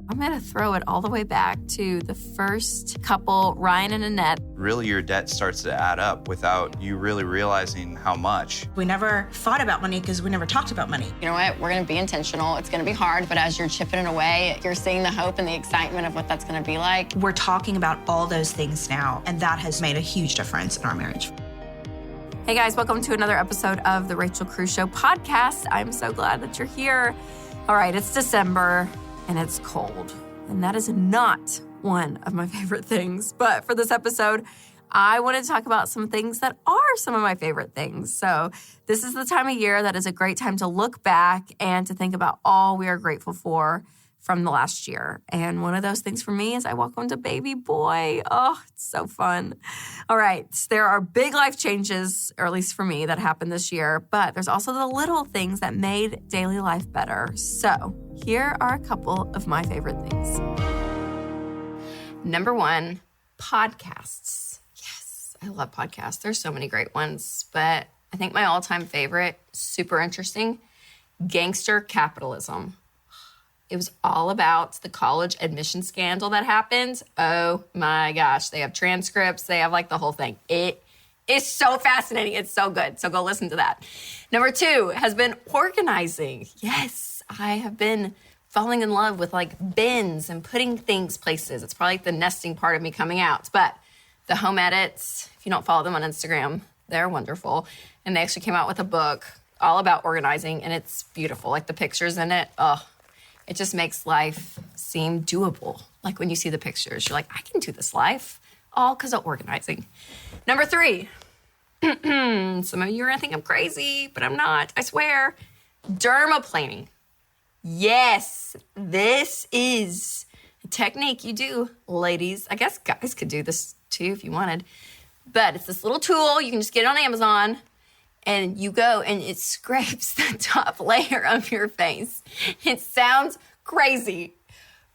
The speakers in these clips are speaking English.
I'm going to throw it all the way back to the first couple, Ryan and Annette. Really, your debt starts to add up without you really realizing how much. We never thought about money because we never talked about money. You know what? We're going to be intentional. It's going to be hard, but as you're chipping it away, you're seeing the hope and the excitement of what that's going to be like. We're talking about all those things now, and that has made a huge difference in our marriage. Hey guys, welcome to another episode of the Rachel Cruze Show podcast. I'm so glad that you're here. All right, it's December and it's cold, and that is not one of my favorite things. But for this episode, I wanted to talk about some things that are some of my favorite things. So this is the time of year that is a great time to look back and to think about all we are grateful for from the last year. And one of those things for me is I welcomed a baby boy. Oh, it's so fun. All right, there are big life changes, or at least for me, that happened this year, but there's also the little things that made daily life better. So here are a couple of my favorite things. Number one, podcasts. Yes, I love podcasts. There's so many great ones, but I think my all-time favorite, super interesting, Gangster Capitalism. It was all about the college admission scandal that happened. Oh my gosh. They have transcripts. They have like the whole thing. It is so fascinating. It's so good. So go listen to that. Number two has been organizing. Yes, I have been falling in love with like bins and putting things places. It's probably like the nesting part of me coming out. But the home edits, if you don't follow them on Instagram, they're wonderful. And they actually came out with a book all about organizing, and it's beautiful. Like the pictures in it, it just makes life seem doable. Like when you see the pictures, you're like, I can do this life, all because of organizing. Number three, some of you are gonna think I'm crazy, but I'm not, I swear. Dermaplaning. Yes, this is a technique you do, ladies. I guess guys could do this too if you wanted. But it's this little tool, you can just get it on Amazon, and you go and it scrapes the top layer of your face. It sounds crazy,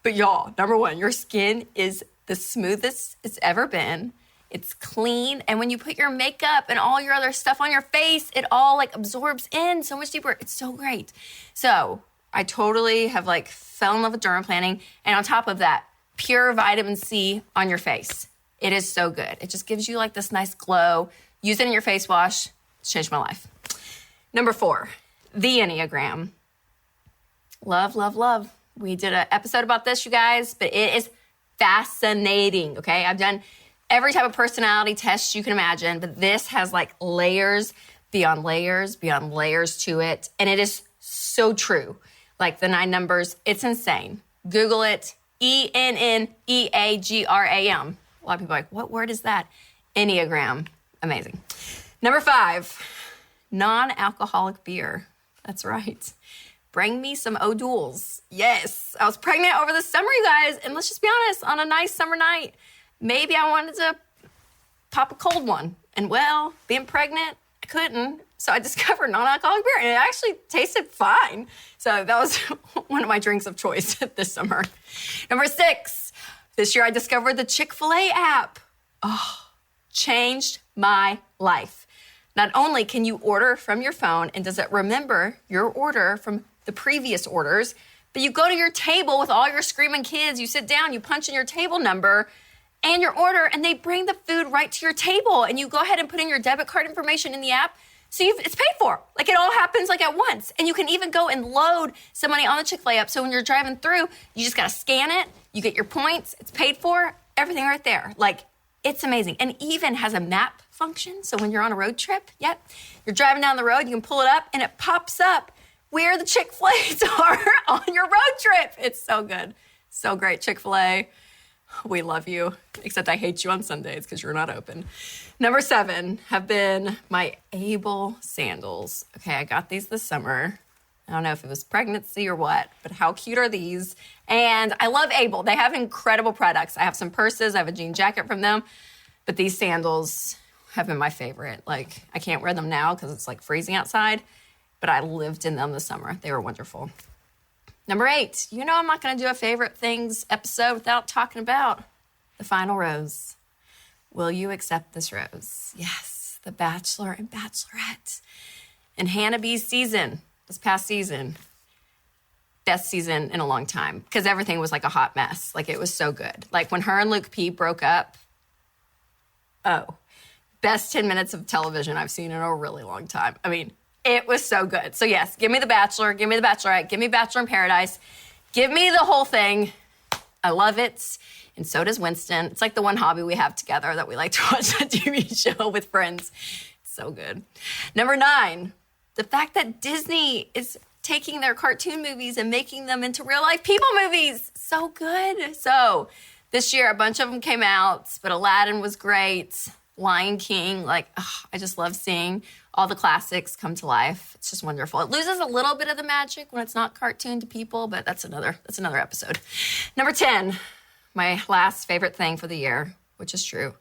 but y'all, number one, your skin is the smoothest it's ever been. It's clean, and when you put your makeup and all your other stuff on your face, it all like absorbs in so much deeper. It's so great. So I totally have like fell in love with dermaplaning, and on top of that, pure vitamin C on your face. It is so good. It just gives you like this nice glow. Use it in your face wash. It's changed my life. Number four, the Enneagram. Love, love, love. We did an episode about this, you guys, but it is fascinating, okay? I've done every type of personality test you can imagine, but this has like layers beyond layers beyond layers to it, and it is so true. Like the 9 numbers, it's insane. Google it, ENNEAGRAM. A lot of people are like, what word is that? Enneagram. Amazing. Number 5, non-alcoholic beer. That's right. Bring me some O'Douls. Yes, I was pregnant over the summer, you guys, and let's just be honest, on a nice summer night, maybe I wanted to pop a cold one. And well, being pregnant, I couldn't. So I discovered non-alcoholic beer, and it actually tasted fine. So that was one of my drinks of choice this summer. Number 6, this year I discovered the Chick-fil-A app. Oh, changed my life. Not only can you order from your phone and does it remember your order from the previous orders, but you go to your table with all your screaming kids, you sit down, you punch in your table number and your order, and they bring the food right to your table, and you go ahead and put in your debit card information in the app, so it's paid for. Like it all happens like at once. And you can even go and load some money on the Chick-fil-A app, so when you're driving through, you just gotta scan it, you get your points, it's paid for, everything right there. Like, it's amazing. And even has a map function. So when you're on a road trip, you're driving down the road, you can pull it up and it pops up where the Chick-fil-A's are on your road trip. It's so good. So great. Chick-fil-A, we love you. Except I hate you on Sundays because you're not open. Number 7 have been my Able sandals. Okay, I got these this summer. I don't know if it was pregnancy or what, but how cute are these? And I love Able. They have incredible products. I have some purses. I have a jean jacket from them. But these sandals have been my favorite. Like, I can't wear them now because it's like freezing outside, but I lived in them this summer. They were wonderful. Number 8, you know I'm not going to do a favorite things episode without talking about the final rose. Will you accept this rose? Yes, the Bachelor and Bachelorette. And Hannah B's season, this past season, best season in a long time because everything was like a hot mess. Like, it was so good. Like, when her and Luke P broke up, best 10 minutes of television I've seen in a really long time. I mean, it was so good. So yes, give me The Bachelor, give me The Bachelorette, give me Bachelor in Paradise, give me the whole thing. I love it. And so does Winston. It's like the one hobby we have together that we like to watch a TV show with friends. It's so good. Number 9, the fact that Disney is taking their cartoon movies and making them into real life people movies. So good. So this year, a bunch of them came out, but Aladdin was great. Lion King, I just love seeing all the classics come to life. It's just wonderful. It loses a little bit of the magic when it's not cartoon to people, but that's another episode. Number 10, my last favorite thing for the year, which is true,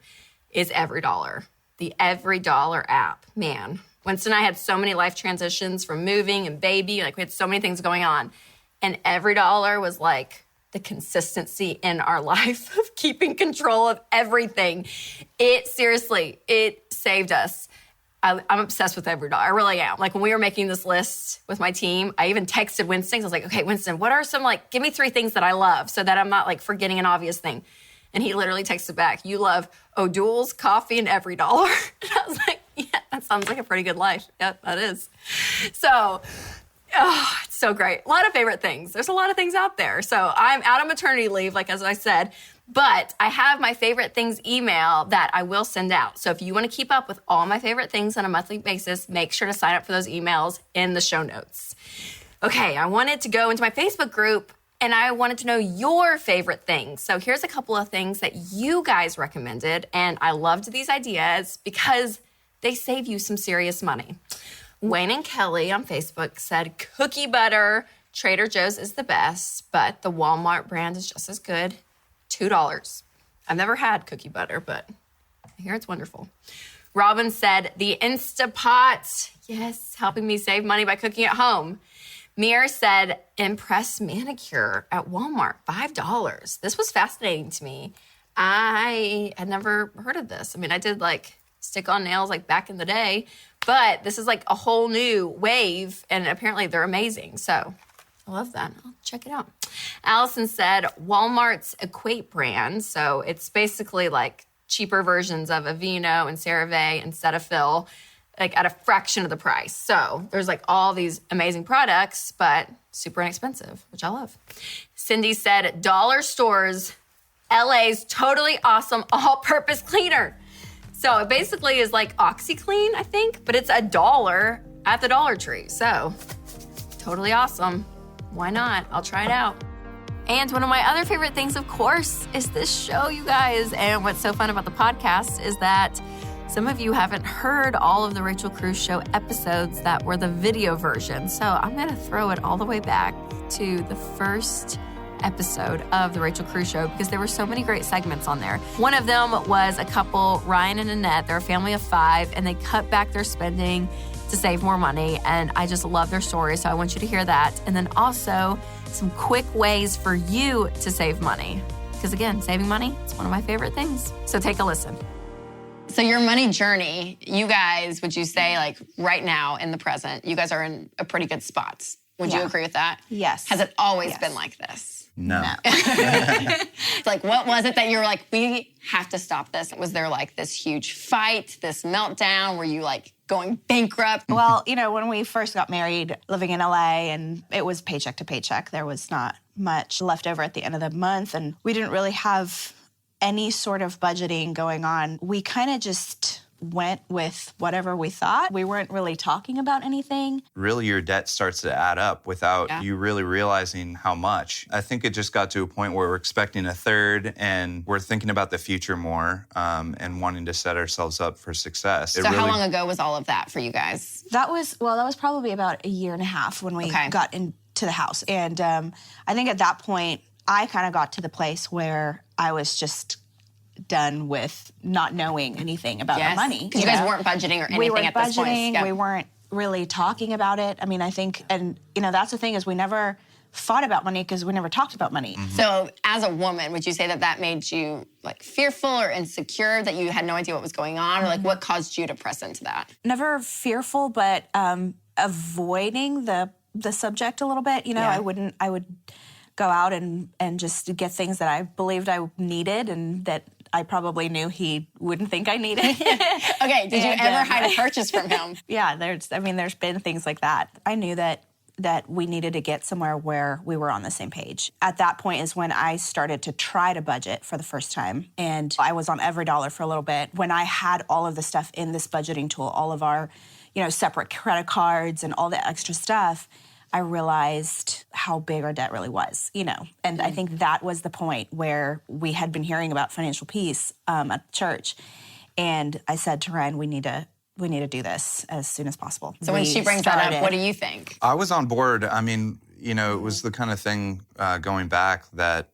is Every Dollar. The Every Dollar app. Man, Winston and I had so many life transitions from moving and baby. We had so many things going on. And Every Dollar was the consistency in our life of keeping control of everything. It saved us. I'm obsessed with Every Dollar. I really am. When we were making this list with my team, I even texted Winston. I was like, okay, Winston, what are some, give me 3 things that I love so that I'm not, forgetting an obvious thing. And he literally texted back, you love O'Doul's, coffee, and Every Dollar. And I was like, yeah, that sounds like a pretty good life. Yeah, that is. So, it's so great. A lot of favorite things. There's a lot of things out there. So I'm out on maternity leave, as I said, but I have my favorite things email that I will send out. So if you want to keep up with all my favorite things on a monthly basis, make sure to sign up for those emails in the show notes. Okay, I wanted to go into my Facebook group and I wanted to know your favorite things. So here's a couple of things that you guys recommended, and I loved these ideas because they save you some serious money. Wayne and Kelly on Facebook said cookie butter, Trader Joe's is the best, but the Walmart brand is just as good. $2. I've never had cookie butter, but I hear it's wonderful. Robin said the Instapot, yes, helping me save money by cooking at home. Mir said Impress Manicure at Walmart, $5. This was fascinating to me. I had never heard of this. I mean, I did stick-on nails back in the day, but this is a whole new wave, and apparently they're amazing. So I love that. I'll check it out. Allison said Walmart's Equate brand. So it's basically cheaper versions of Aveeno and CeraVe and Cetaphil, at a fraction of the price. So there's all these amazing products, but super inexpensive, which I love. Cindy said Dollar Stores, LA's totally awesome all-purpose cleaner. So it basically is OxyClean, I think, but it's $1 at the Dollar Tree. So totally awesome. Why not? I'll try it out. And one of my other favorite things, of course, is this show, you guys. And what's so fun about the podcast is that some of you haven't heard all of the Rachel Cruze Show episodes that were the video version. So I'm going to throw it all the way back to the first episode of the Rachel Cruze Show because there were so many great segments on there. One of them was a couple, Ryan and Annette. They're a family of 5, and they cut back their spending to save more money, and I just love their story, so I want you to hear that. And then also some quick ways for you to save money because, again, saving money is one of my favorite things. So take a listen. So your money journey, you guys, would you say right now in the present, you guys are in a pretty good spot? Would you agree with that? Yes. Has it always been like this? No. It's what was it that you were we have to stop this? Was there this huge fight, this meltdown? Were you going bankrupt? Well, when we first got married, living in LA, and it was paycheck to paycheck, there was not much left over at the end of the month, and we didn't really have any sort of budgeting going on. We kind of just went with whatever we thought. We weren't really talking about anything. Really, your debt starts to add up without you really realizing how much. I think it just got to a point where we're expecting a third and we're thinking about the future more and wanting to set ourselves up for success. So how long ago was all of that for you guys? That was probably about 1.5 years when we got into the house. And I think at that point, I kind of got to the place where I was just done with not knowing anything about the money. Because you guys weren't budgeting or anything at this point. We weren't really talking about it. I mean, I think, and that's the thing is we never fought about money because we never talked about money. Mm-hmm. So as a woman, would you say that made you fearful or insecure, that you had no idea what was going on? Or what caused you to press into that? Never fearful, but avoiding the the subject a little bit. You know, Yeah. I would go out and just get things that I believed I needed and that I probably knew he wouldn't think I needed. Okay, did you ever hide a purchase from him? Yeah, there's been things like that. I knew that we needed to get somewhere where we were on the same page. At that point is when I started to try to budget for the first time. And I was on every dollar for a little bit. When I had all of the stuff in this budgeting tool, all of our, separate credit cards and all the extra stuff, I realized how big our debt really was, And I think that was the point where we had been hearing about financial peace at church. And I said to Ryan, we need to do this as soon as possible. So when she brings that up, what do you think? I was on board. I mean, it was the kind of thing going back that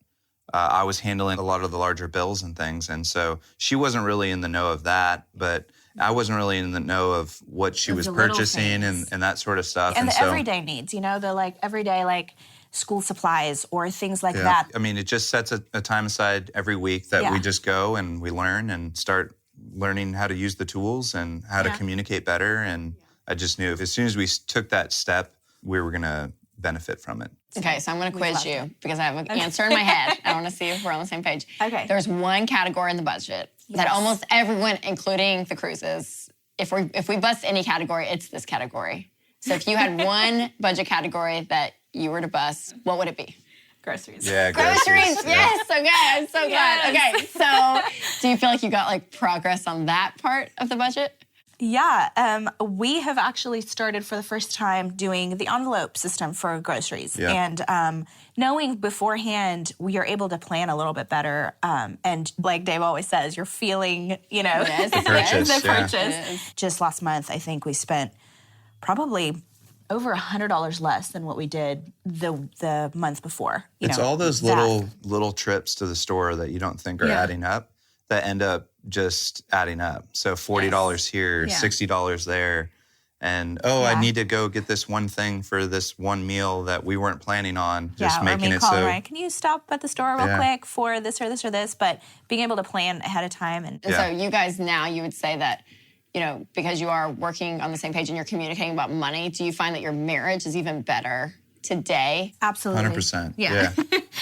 I was handling a lot of the larger bills and things. And so she wasn't really in the know of that, but I wasn't really in the know of what she was purchasing and that sort of stuff. And the everyday needs, the everyday school supplies or things like that. I mean, it just sets a time aside every week that we just go and we learn and start learning how to use the tools and how to communicate better. And I just knew as soon as we took that step, we were going to benefit from it. Okay, so I'm going to quiz you because I have an answer in my head. I want to see if we're on the same page. Okay. There's one category in the budget that almost everyone, including the Cruzes, if we bust any category, it's this category. So if you had one budget category that you were to bust, what would it be? Groceries. Yeah, Groceries. Yes. Okay. I'm so glad. Yes. Okay. So do you feel like you got progress on that part of the budget? Yeah. We have actually started for the first time doing the envelope system for groceries. Yeah. And knowing beforehand, we are able to plan a little bit better. And like Dave always says, you're feeling, Yes, the purchase. the Yeah. purchase. Just last month, I think we spent probably over $100 less than what we did the month before. It's all those little trips to the store that you don't think are adding up that end up just adding up. So $40 here, $60 there. And, I need to go get this one thing for this one meal that we weren't planning on. Just making it so. Right. Can you stop at the store real quick for this or this or this? But being able to plan ahead of time. And so you guys now, you would say that, because you are working on the same page and you're communicating about money, do you find that your marriage is even better today? Absolutely. 100%. Yeah.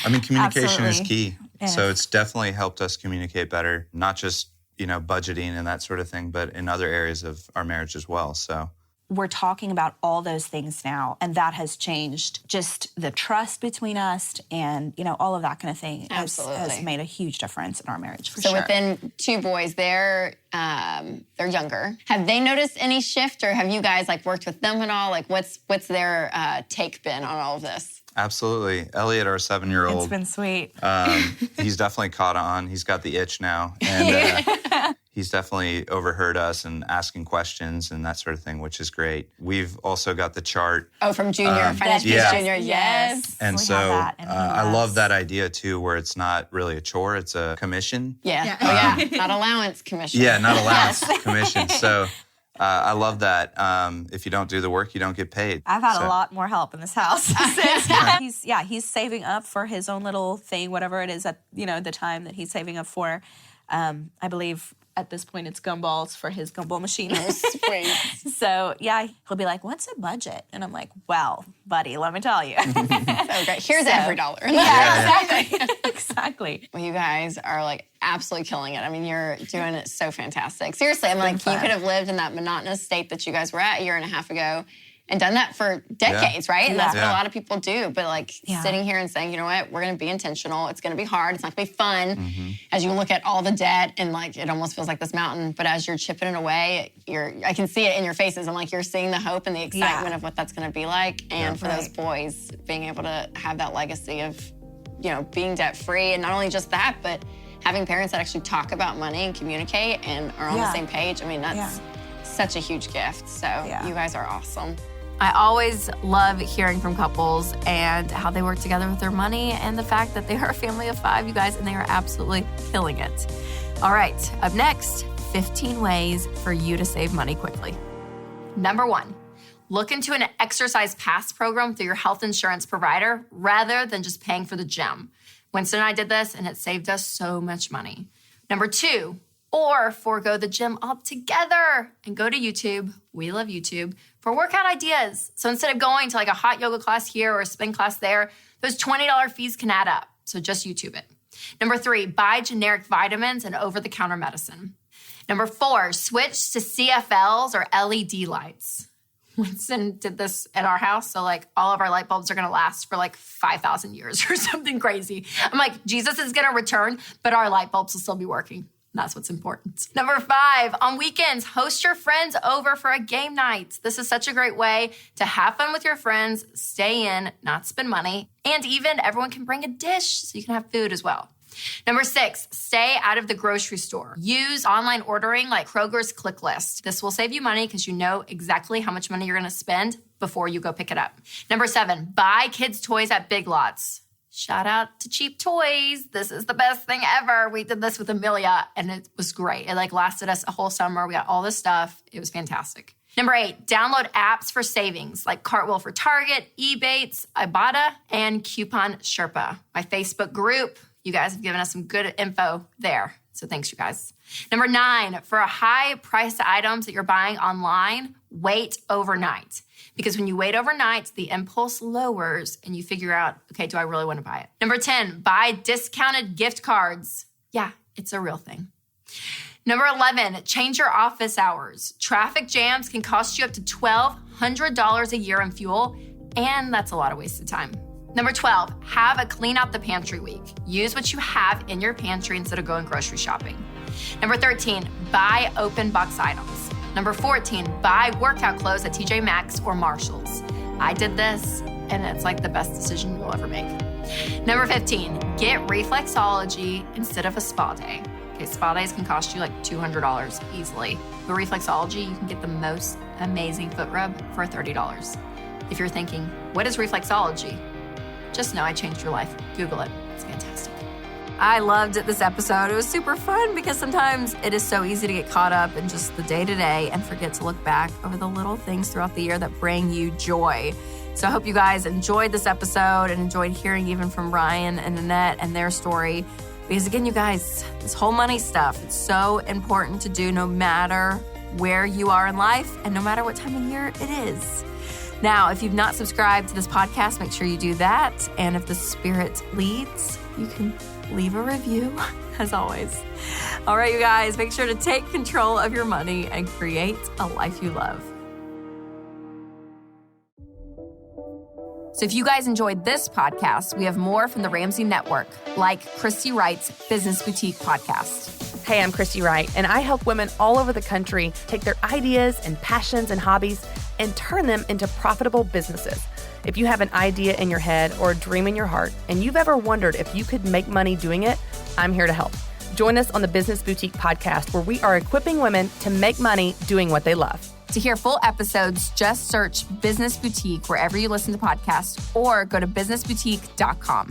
I mean, communication is key. Yes. So it's definitely helped us communicate better, not just, budgeting and that sort of thing, but in other areas of our marriage as well. So we're talking about all those things now, and that has changed just the trust between us and, all of that kind of thing has made a huge difference in our marriage, for sure. So within two boys, they're younger. Have they noticed any shift, or have you guys worked with them at all? What's their take been on all of this? Absolutely. Elliot, our 7-year-old. It's been sweet. He's definitely caught on. He's got the itch now. And he's definitely overheard us and asking questions and that sort of thing, which is great. We've also got the chart. Oh, from Junior, Finance Peace Junior. Yes. And so I love that idea, too, where it's not really a chore. It's a commission. Yeah. Oh, yeah. Not allowance commission. Yeah, not allowance commission. So I love that. If you don't do the work, you don't get paid. I've had a lot more help in this house. He's saving up for his own little thing, whatever it is at the time that he's saving up for. I believe at this point it's gumballs for his gumball machine. Oh, sweet. So he'll be like, "What's a budget?" And I'm like, "Well, buddy, let me tell you." Okay, here's every dollar. Yeah, exactly. Well, you guys are absolutely killing it. I mean, you're doing it so fantastic. Seriously, I'm you could have lived in that monotonous state that you guys were at a year and a half ago and done that for decades, right? And that's what a lot of people do. But sitting here and saying, you know what, we're going to be intentional. It's going to be hard. It's not going to be fun. As you look at all the debt and it almost feels like this mountain. But as you're chipping it away, I can see it in your faces. I'm you're seeing the hope and the excitement of what that's going to be like. And for those boys, being able to have that legacy of, being debt free, and not only just that, but having parents that actually talk about money and communicate and are on the same page. I mean, that's such a huge gift. So you guys are awesome. I always love hearing from couples and how they work together with their money and the fact that they are a family of 5, you guys, and they are absolutely killing it. All right, up next, 15 ways for you to save money quickly. Number 1, look into an exercise pass program through your health insurance provider rather than just paying for the gym. Winston and I did this, and it saved us so much money. Number 2, or forego the gym altogether and go to YouTube. We love YouTube for workout ideas. So instead of going to like a hot yoga class here or a spin class there, those $20 fees can add up. So just YouTube it. Number 3, buy generic vitamins and over-the-counter medicine. Number 4, switch to CFLs or LED lights. Winston did this at our house. So like all of our light bulbs are going to last for like 5,000 years or something crazy. I'm like, Jesus is going to return, but our light bulbs will still be working. That's what's important. Number 5, on weekends, host your friends over for a game night. This is such a great way to have fun with your friends, stay in, not spend money, and even everyone can bring a dish so you can have food as well. Number 6, stay out of the grocery store. Use online ordering like Kroger's Click List. This will save you money because you know exactly how much money you're going to spend before you go pick it up. Number 7, buy kids' toys at Big Lots. Shout out to Cheap Toys. This is the best thing ever. We did this with Amelia and it was great. It like lasted us a whole summer. We got all this stuff. It was fantastic. Number 8, download apps for savings like Cartwheel for Target, Ebates, Ibotta, and Coupon Sherpa. My Facebook group. You guys have given us some good info there. So thanks, you guys. Number 9, for a high-priced items that you're buying online, wait overnight. Because when you wait overnight, the impulse lowers and you figure out, okay, do I really want to buy it? Number 10, buy discounted gift cards. Yeah, it's a real thing. Number 11, change your office hours. Traffic jams can cost you up to $1,200 a year in fuel, and that's a lot of wasted time. Number 12, have a clean out the pantry week. Use what you have in your pantry instead of going grocery shopping. Number 13, buy open box items. Number 14, buy workout clothes at TJ Maxx or Marshall's. I did this, and it's like the best decision you'll ever make. Number 15, get reflexology instead of a spa day. Okay, spa days can cost you like $200 easily. But reflexology, you can get the most amazing foot rub for $30. If you're thinking, what is reflexology? Just know I changed your life. Google it. It's fantastic. I loved this episode. It was super fun because sometimes it is so easy to get caught up in just the day-to-day and forget to look back over the little things throughout the year that bring you joy. So I hope you guys enjoyed this episode and enjoyed hearing even from Ryan and Annette and their story. Because again, you guys, this whole money stuff, it's so important to do no matter where you are in life and no matter what time of year it is. Now, if you've not subscribed to this podcast, make sure you do that. And if the Spirit leads, you can leave a review, as always. All right, you guys, make sure to take control of your money and create a life you love. So if you guys enjoyed this podcast, we have more from the Ramsey Network, like Christy Wright's Business Boutique podcast. Hey, I'm Christy Wright, and I help women all over the country take their ideas and passions and hobbies and turn them into profitable businesses. If you have an idea in your head or a dream in your heart, and you've ever wondered if you could make money doing it, I'm here to help. Join us on the Business Boutique podcast, where we are equipping women to make money doing what they love. To hear full episodes, just search Business Boutique wherever you listen to podcasts or go to businessboutique.com.